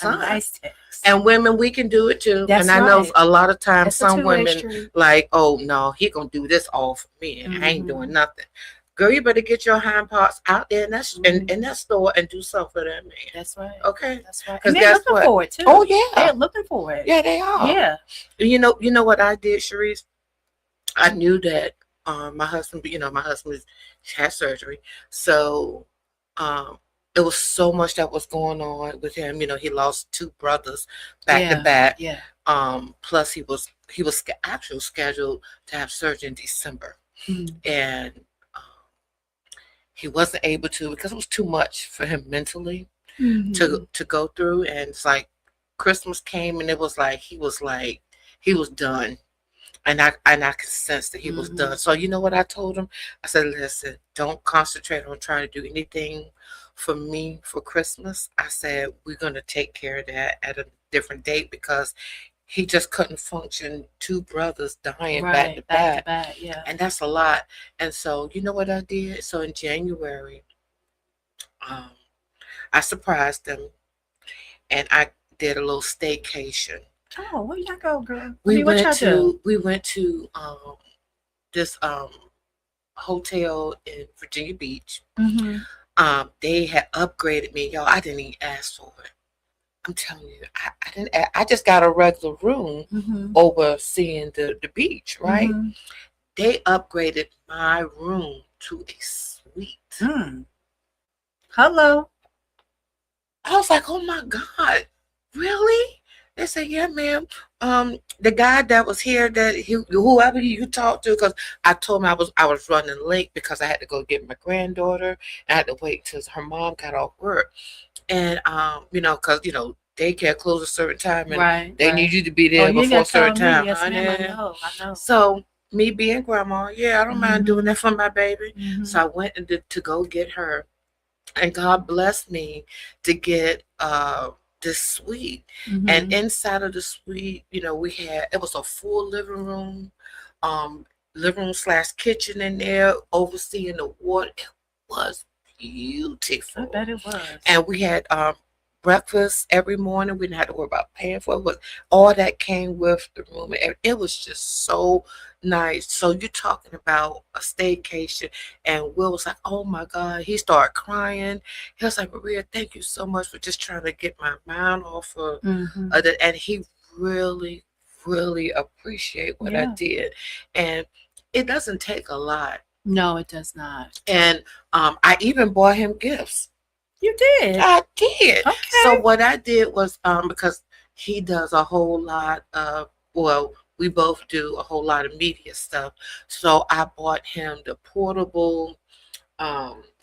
nice text. And women, we can do it too. That's and I know a lot of times some women street. like, oh no, he gonna do this all for me, and I ain't doing nothing. Girl, you better get your hind parts out there in that store and do something for that man. That's right. Okay. That's right. Because they're looking for it too. Oh yeah, they're looking for it. Yeah, they are. Yeah. You know what I did, Sherise? I knew that my husband had surgery, so it was so much that was going on with him. You know, he lost 2 brothers back to back. Yeah. Plus he was actually scheduled to have surgery in December, and he wasn't able to because it was too much for him mentally to go through. And it's like Christmas came and it was like he was done. And I could sense that he was done. So you know what I told him? I said, listen, don't concentrate on trying to do anything for me for Christmas. I said, we're going to take care of that at a different date because he just couldn't function. 2 brothers dying back to back. Yeah. And that's a lot. And so you know what I did? So in January, I surprised them and I did a little staycation. Oh, where y'all go, girl? We went to this hotel in Virginia Beach. They had upgraded me, y'all. I didn't even ask for it. I'm telling you, I didn't. I just got a regular room overseeing the beach, right? They upgraded my room to a suite. Hello. I was like, oh my God, really? They said, yeah, ma'am. The guy that was here, whoever you talked to, because I told him I was running late because I had to go get my granddaughter. I had to wait till her mom got off work, and because daycare closes a certain time, and they need you to be there before a certain time. Yes, ma'am, I know. So me being grandma, I don't mind doing that for my baby. So I went to go get her, and God blessed me to get this suite. And inside of the suite, it was a full living room / kitchen in there, overseeing the water. It was beautiful. I bet it was. And we had breakfast every morning. We didn't have to worry about paying for it. But all that came with the room. It was just so nice. So you're talking about a staycation, and Will was like, oh my God. He started crying. He was like, Maria, thank you so much for just trying to get my mind off of and he really, really appreciate what I Yeah. did. And it doesn't take a lot. No, it does not. And I even bought him gifts. You did. I did. Okay. So what I did was because he does a whole lot of, well, we both do a whole lot of media stuff. So I bought him the portable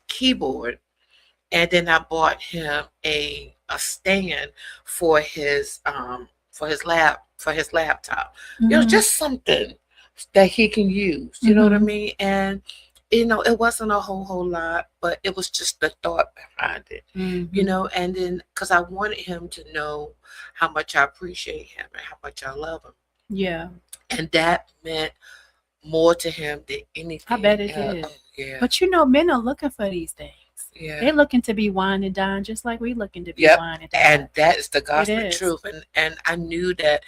keyboard, and then I bought him a stand for his laptop. You know, Mhm. just something that he can use. You know what I Mhm. mean? And it wasn't a whole lot, but it was just the thought behind it. Mhm. You know, and then because I wanted him to know how much I appreciate him and how much I love him, Yeah. and that meant more to him than anything. I bet it else. did. Oh, yeah, But you know, men are looking for these things. yeah. They're looking to be wine and dine just like we looking to be Yep, wine and dine. and that is the gospel is. truth. And I knew that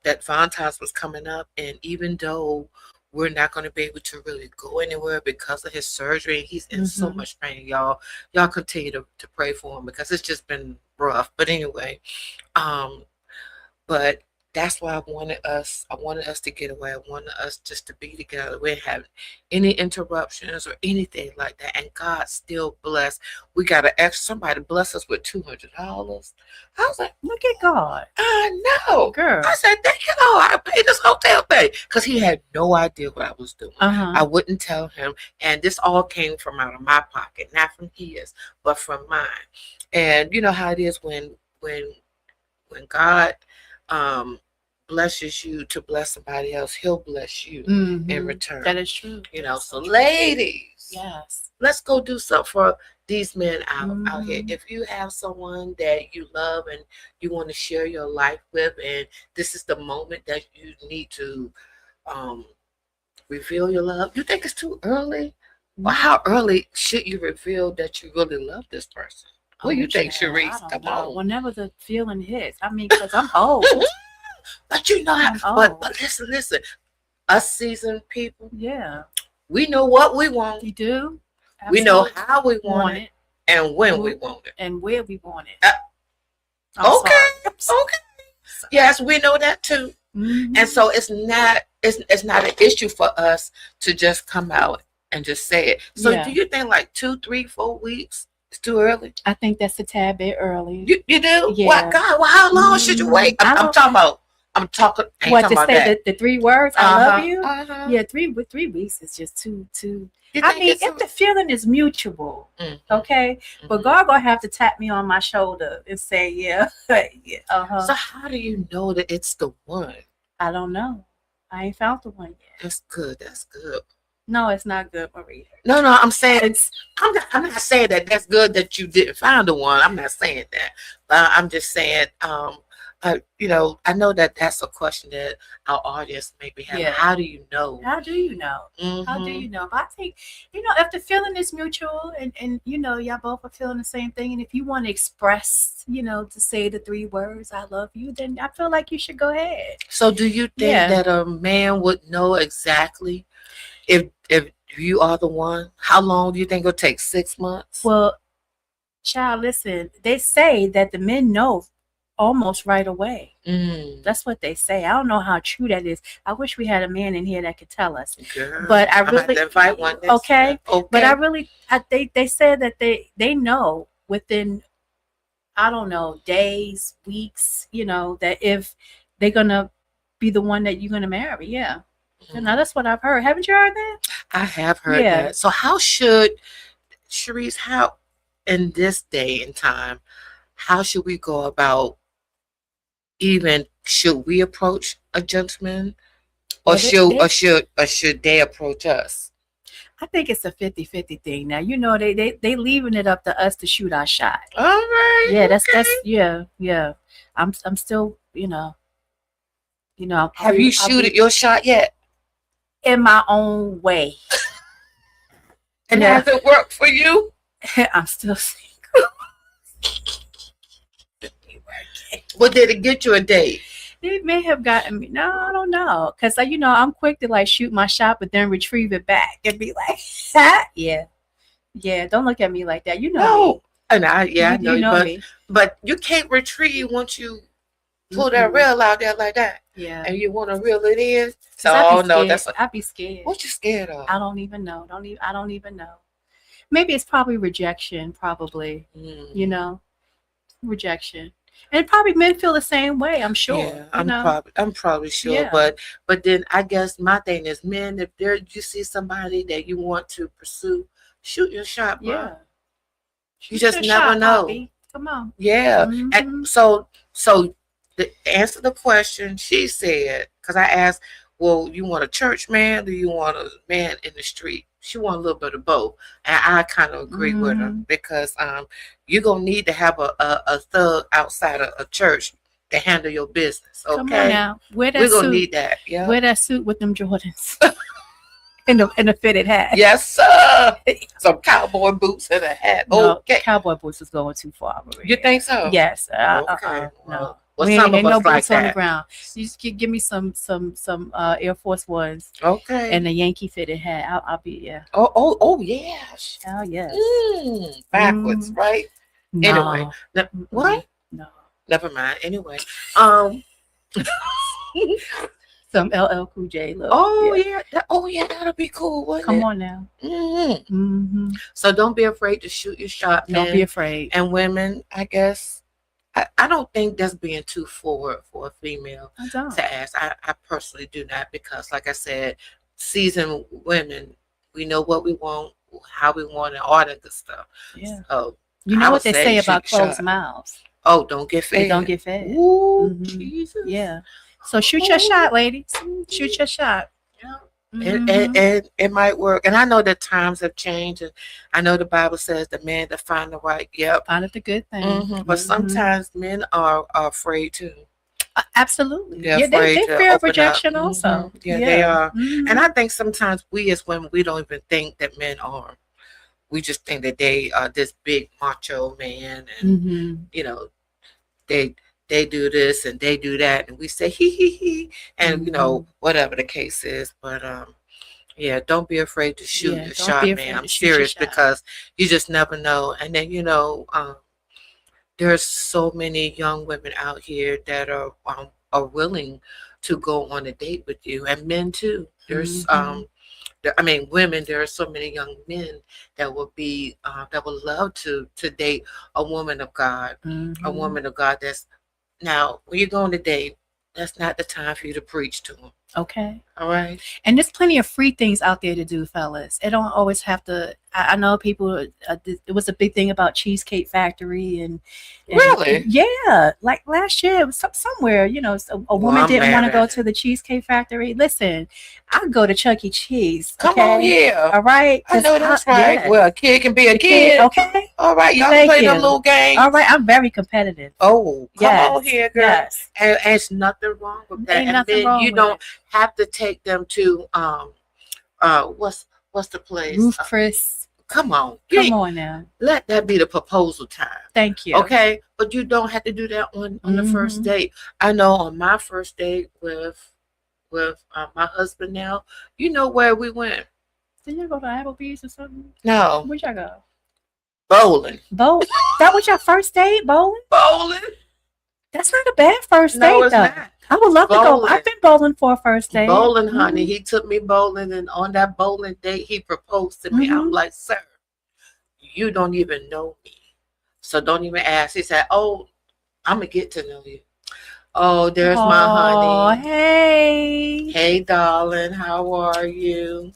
that Valentine's was coming up, and even though we're not going to be able to really go anywhere because of his surgery, he's in so Mhm. much pain, y'all. Y'all continue to pray for him because it's just been rough. But anyway, but that's why I wanted us to get away. I wanted us just to be together. We didn't have any interruptions or anything like that. And God still blessed. We got an extra, somebody bless us with $200. I was like, Look at God. I know. Girl. I said, thank you, Lord. I paid this hotel thing. Because he had no idea what I was doing. Uh-huh. I wouldn't tell him. And this all came from out of my pocket, not from his, but from mine. And you know how it is when God blesses you to bless somebody else, he'll bless you in Mhm. return. That is true. You know, That's so true. ladies, Yes. let's go do something for these men out here. Mhm. If you have someone that you love and you want to share your life with, and this is the moment that you need to reveal your love, you think it's too early? Or how early should you reveal that you really love this person? What do you think, child, Sherise? I don't Come know. on. Whenever the feeling hits. I mean, because I'm old. But you know how, I'm but old. listen, us seasoned people, Yeah. we know what we want, You do? we know Absolutely. how we want it, and when we Who- want it. And where we want it. I'm Okay, sorry. okay. Yes, we know that too. Mhm. And so it's not an issue for us to just come out and just say it. So Yeah. do you think like 2, 3, 4 weeks is too early? I think that's a tad bit early. You do? Yeah. What God? Well, how long should you wait? I I'm don't- talking about. I ain't What talking to about say that. the 3 words? I love you. Uh-huh. Yeah, 3 weeks is just too. You I think mean, it's if the feeling is mutual, Mhm. okay. But Mhm. God gonna have to tap me on my shoulder and say, yeah, yeah, uh-huh. So how do you know that it's the one? I don't know. I ain't found the one yet. That's good. That's good. No, it's not good, Maria. No, I'm saying I'm not saying that that's good that you didn't find the one. I'm not saying that. I'm just saying, I know that that's a question that our audience may be having. Yeah. How do you know? How do you know? How do Mhm. you know? But I think, if the feeling is mutual and y'all both are feeling the same thing, and if you want to express, to say the 3 words, I love you, then I feel like you should go ahead. So do you think Yeah. that a man would know exactly if you are the one? How long do you think it'll take? 6 months? Well, child, listen, they say that the men know almost right away. That's what they say. I don't know how true that is. I wish we had a man in here that could tell us. Girl, But I I'm gonna have really to invite one next okay. time. Okay. But I really, they said that they know within, I don't know, days, weeks, that if they're gonna be the one that you're gonna marry. Yeah. Now that's what I've heard. Haven't you heard that? I have heard Yeah. that. So how should Sherise, how in this day and time, how should we go about should we approach a gentleman or Well, should they approach us? I think it's a 50-50 thing. Now, they leaving it up to us to shoot our shot. All right. Yeah, okay. that's yeah. I'm still, Have you shooted your shot yet? in my own way. And Yeah. has it worked for you? I'm still single. Well, did it get you a date? It may have gotten me. No, I don't know. Because, I'm quick to shoot my shot, but then retrieve it back and be like, yeah. Yeah, don't look at me like that. You know me. No. And I know, you know me. but you can't retrieve once you pull that rail out there like that, Yeah. and you want to reel it in. So, I'd be no, scared. that's what. I'd be scared. What you scared of? I don't even know. I don't even know. Maybe it's probably rejection. Probably, you know, rejection, and probably men feel the same way. I'm sure. Yeah, I'm probably sure. Yeah. But then I guess my thing is, men, if you see somebody that you want to pursue, shoot your shot, bro. Yeah. You just never know. Poppy. Come on. Yeah. And so to answer the question, she said, because I asked, well, you want a church man, or do you want a man in the street? She want a little bit of both, and I kind of agree with her, because you're gonna need to have a thug outside of a church to handle your business. Okay, Come on now. We're gonna need that. Yeah, wear that suit with them Jordans and the fitted hat. Yes, sir. Some cowboy boots and a hat. No, Okay, cowboy boots is going too far. You think so? Yes. Okay. No. Well, We some ain't of no us like boots on the that. ground. You just give me some Air Force Ones Okay. and a Yankee fitted hat. I'll be Oh, yes. Oh yes. Backwards, right? No. Anyway, what? No. Never mind. Anyway, Some LL Cool J look. yeah. That'll be cool. Wouldn't Come it? on now. So don't be afraid to shoot your shot, Don't men. be afraid. And women, I guess, I don't think that's being too forward for a female I don't. to ask. I personally do not, because, like I said, seasoned women, we know what we want, how we want, and all that good stuff. Yeah. So You I know would what they say say shoot about your closed shot. mouths. Oh, don't get They fed. don't get fed. Ooh, Mhm. Jesus. Yeah. So shoot your shot, ladies. Shoot your shot. Yeah. Mhm. And it might work. And I know that times have changed, and I know the Bible says the man that find the right. Yep. Find it the good thing. But Mhm. sometimes men are afraid too. Absolutely. They're Yeah, they afraid to fear of open up. rejection also. Mhm. Yeah, they are. Mhm. And I think sometimes we as women, we don't even think that men are. We just think that they are this big macho man, and Mhm. you know, they do this and they do that, and we say he, and you know, whatever the case is. But yeah, don't be afraid to shoot Yeah, your don't shot, be afraid man. to I'm shoot your serious, shot. because you just never know. And then there's so many young women out here that are willing to go on a date with you, and men too. There's women. There are so many young men that would be that would love to date a woman of God, a woman of God. That's now when you're going to date, that's not the time for you to preach to them. Okay. All right. And there's plenty of free things out there to do, fellas. It don't always have to. I know people. It was a big thing about Cheesecake Factory and Really? Yeah. Like last year, it was somewhere. You know, a woman I'm didn't want to mad go at to the Cheesecake Factory. Listen, I go to Chuck E. Cheese. Come okay? on here. All right. I know that's right. Yeah. Well, a kid can be a kid. Okay. All right. Y'all Thank play them you. little games. All right. I'm very competitive. Oh, come Yes. on here, girl. Yes. And it's nothing wrong with that. Ain't And nothing then wrong you with don't it. have to take them to what's the place? Ruth Chris. Come on. Come on now. Let that be the proposal time. Thank you. Okay? But you don't have to do that on the first date. I know on my first date with my husband now, you know where we went? Did you go to Applebee's or something? No. Where'd y'all go? Bowling. That was your first date, bowling? Bowling? That's not a bad first No, date, it's though. not. I would love to go. Bowling. I've been bowling for a first date. Bowling, honey. He took me bowling, and on that bowling date, he proposed to me. I'm like, sir, you don't even know me, so don't even ask. He said, oh, I'm going to get to know you. Oh, there's my honey. Hey. Hey, darling, how are you?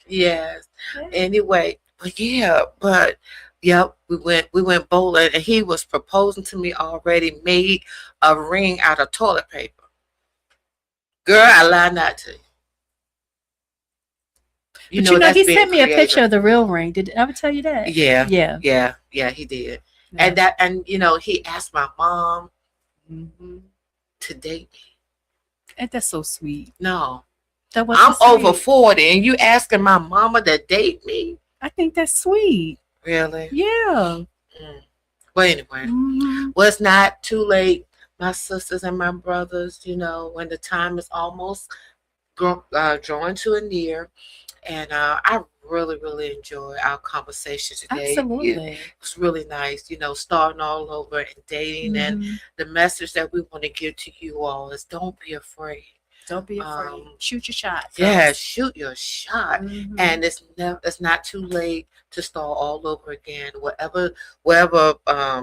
Yes. Anyway, yep, we went bowling, and he was proposing to me already, made a ring out of toilet paper. Girl, I lied not to you. But you know, he sent me a picture of the real ring. Did I ever tell you that? Yeah. Yeah. Yeah, he did. Yeah. And he asked my mom to date me. And that's so sweet. No. That was I'm sweet. over 40 and you asking my mama to date me? I think that's sweet. Really? Yeah. Well, anyway. Well, it's not too late. My sisters and my brothers, when the time is almost drawing to a near, And I really enjoyed our conversation today. Absolutely. It was really nice, starting all over and dating. And Mhm. the message that we want to give to you all is don't be afraid. Don't be afraid. Shoot your shot. Yeah, Fellas. shoot your shot. Mhm. And it's not too late to start all over again. Whatever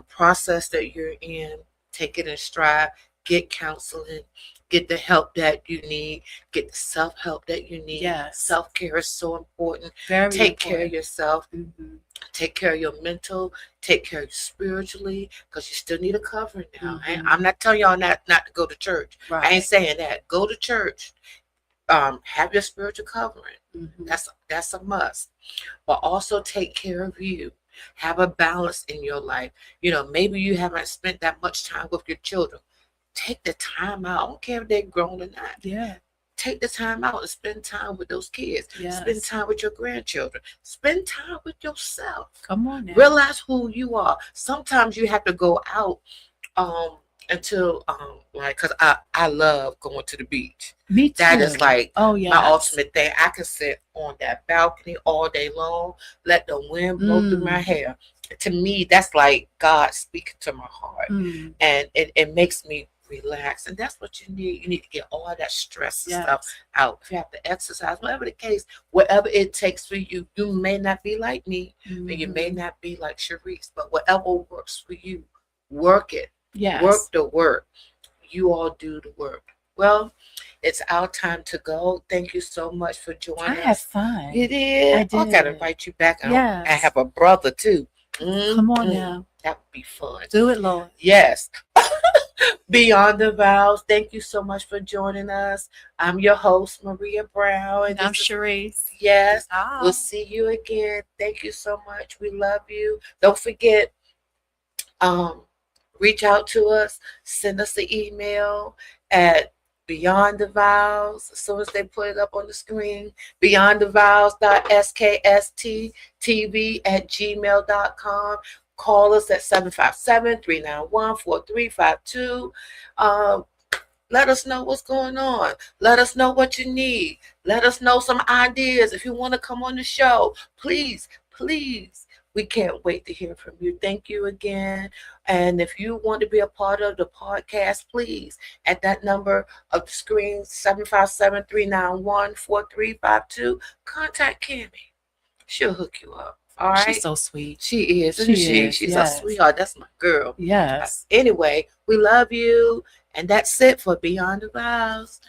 process that you're in, take it in stride. Get counseling. Get the help that you need. Get the self-help that you need. Yes. Self-care is so important. Very Take care of important. yourself. Mhm. Take care of your mental. Take care of you spiritually, because you still need a covering now. Mhm. I'm not telling y'all not to go to church. I Right. ain't saying that. Go to church. Have your spiritual covering. Mhm. That's a must. But also take care of you. Have a balance in your life. Maybe you haven't spent that much time with your children. Take the time out. I don't care if they're grown or not. Yeah. Take the time out and spend time with those kids. Yes. Spend time with your grandchildren. Spend time with yourself. Come on now. Realize who you are. Sometimes you have to go out until because I love going to the beach. Me too. That is like Oh yeah. my ultimate thing. I can sit on that balcony all day long, let the wind blow through my hair. To me, that's like God speaking to my heart. And it makes me relax. And that's what you need. You need to get all that stress and stuff out. If you have to exercise, whatever the case, whatever it takes for you. You may not be like me, and you may not be like Sherise, but whatever works for you, work it. Yes. Work the work. You all do the work. Well, it's our time to go. Thank you so much for joining us. I had fun. You did? I did. I gotta invite you back. Yes. I have a brother too. Come on now. That would be fun. Do it, Lord. Yes. Beyond the Vows, thank you so much for joining us. I'm your host, Maria Brown. And I'm Sherise. Yes. Ah. We'll see you again. Thank you so much. We love you. Don't forget, reach out to us. Send us an email at Beyond the Vows. As soon as they put it up on the screen, beyondthevows.skst.tv@gmail.com. Call us at 757-391-4352. Let us know what's going on. Let us know what you need. Let us know some ideas. If you want to come on the show, please. We can't wait to hear from you. Thank you again. And if you want to be a part of the podcast, please, at that number of the screen, 757-391-4352, contact Kimmy. She'll hook you up. All right? She's so sweet. She is, isn't she? She's a sweetheart. That's my girl. Yes. Anyway, we love you. And that's it for Beyond the Vows.